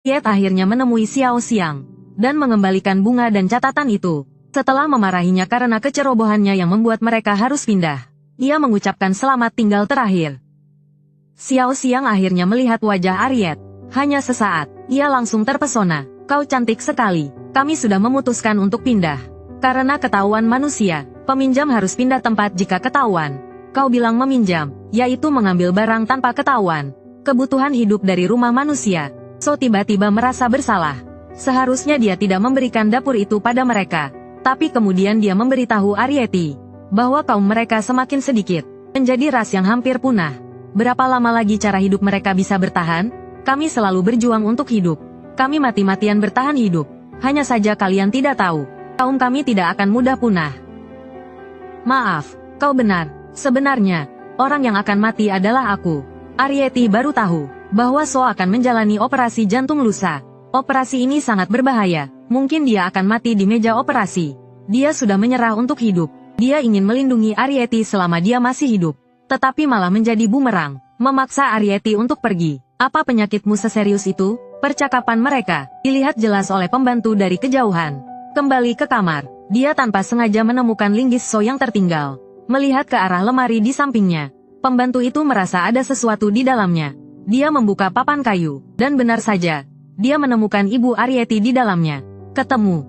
Ariet akhirnya menemui Xiao Xiang dan mengembalikan bunga dan catatan itu. Setelah memarahinya karena kecerobohannya yang membuat mereka harus pindah, ia mengucapkan selamat tinggal terakhir. Xiao Xiang akhirnya melihat wajah Ariet. Hanya sesaat, ia langsung terpesona. Kau cantik sekali. Kami sudah memutuskan untuk pindah. Karena ketahuan manusia, peminjam harus pindah tempat jika ketahuan. Kau bilang meminjam, yaitu mengambil barang tanpa ketahuan. Kebutuhan hidup dari rumah manusia. So tiba-tiba merasa bersalah. Seharusnya dia tidak memberikan dapur itu pada mereka. Tapi kemudian dia memberitahu Arieti bahwa kaum mereka semakin sedikit, menjadi ras yang hampir punah. Berapa lama lagi cara hidup mereka bisa bertahan? Kami selalu berjuang untuk hidup. Kami mati-matian bertahan hidup. Hanya saja kalian tidak tahu, kaum kami tidak akan mudah punah. Maaf, kau benar. Sebenarnya, orang yang akan mati adalah aku. Arieti baru tahu bahwa So akan menjalani operasi jantung lusa. Operasi ini sangat berbahaya. Mungkin dia akan mati di meja operasi. Dia sudah menyerah untuk hidup. Dia ingin melindungi Arieti selama dia masih hidup. Tetapi malah menjadi bumerang, memaksa Arieti untuk pergi. Apa penyakitmu seserius itu? Percakapan mereka dilihat jelas oleh pembantu dari kejauhan. Kembali ke kamar, dia tanpa sengaja menemukan linggis So yang tertinggal. Melihat ke arah lemari di sampingnya, pembantu itu merasa ada sesuatu di dalamnya. Dia membuka papan kayu, dan benar saja, dia menemukan Ibu Arieti di dalamnya. Ketemu.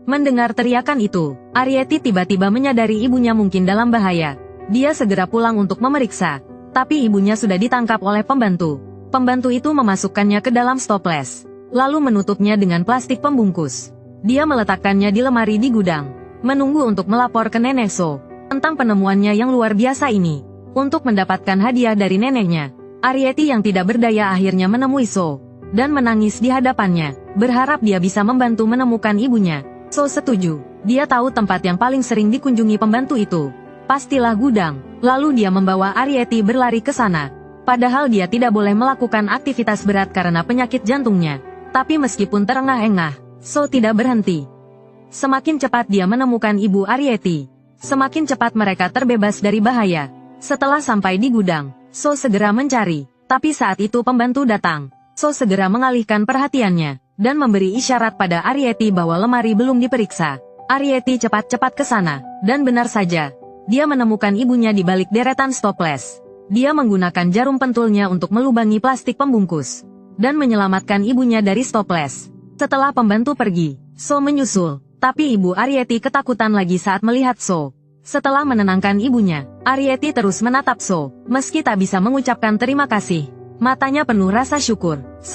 Mendengar teriakan itu, Arieti tiba-tiba menyadari ibunya mungkin dalam bahaya. Dia segera pulang untuk memeriksa, tapi ibunya sudah ditangkap oleh pembantu. Pembantu itu memasukkannya ke dalam stoples, lalu menutupnya dengan plastik pembungkus. Dia meletakkannya di lemari di gudang, menunggu untuk melapor ke nenek So tentang penemuannya yang luar biasa ini. Untuk mendapatkan hadiah dari neneknya, Arieti yang tidak berdaya akhirnya menemui So dan menangis di hadapannya, berharap dia bisa membantu menemukan ibunya. So setuju, dia tahu tempat yang paling sering dikunjungi pembantu itu. Pastilah gudang. Lalu dia membawa Arieti berlari ke sana. Padahal dia tidak boleh melakukan aktivitas berat karena penyakit jantungnya. Tapi meskipun terengah-engah, So tidak berhenti. Semakin cepat dia menemukan Ibu Arieti, semakin cepat mereka terbebas dari bahaya. Setelah sampai di gudang, So segera mencari. Tapi saat itu pembantu datang. So segera mengalihkan perhatiannya dan memberi isyarat pada Arieti bahwa lemari belum diperiksa. Arieti cepat-cepat ke sana, dan benar saja, dia menemukan ibunya di balik deretan stoples. Dia menggunakan jarum pentulnya untuk melubangi plastik pembungkus dan menyelamatkan ibunya dari stoples. Setelah pembantu pergi, So menyusul, tapi Ibu Arieti ketakutan lagi saat melihat So. Setelah menenangkan ibunya, Arieti terus menatap So, meski tak bisa mengucapkan terima kasih. Matanya penuh rasa syukur.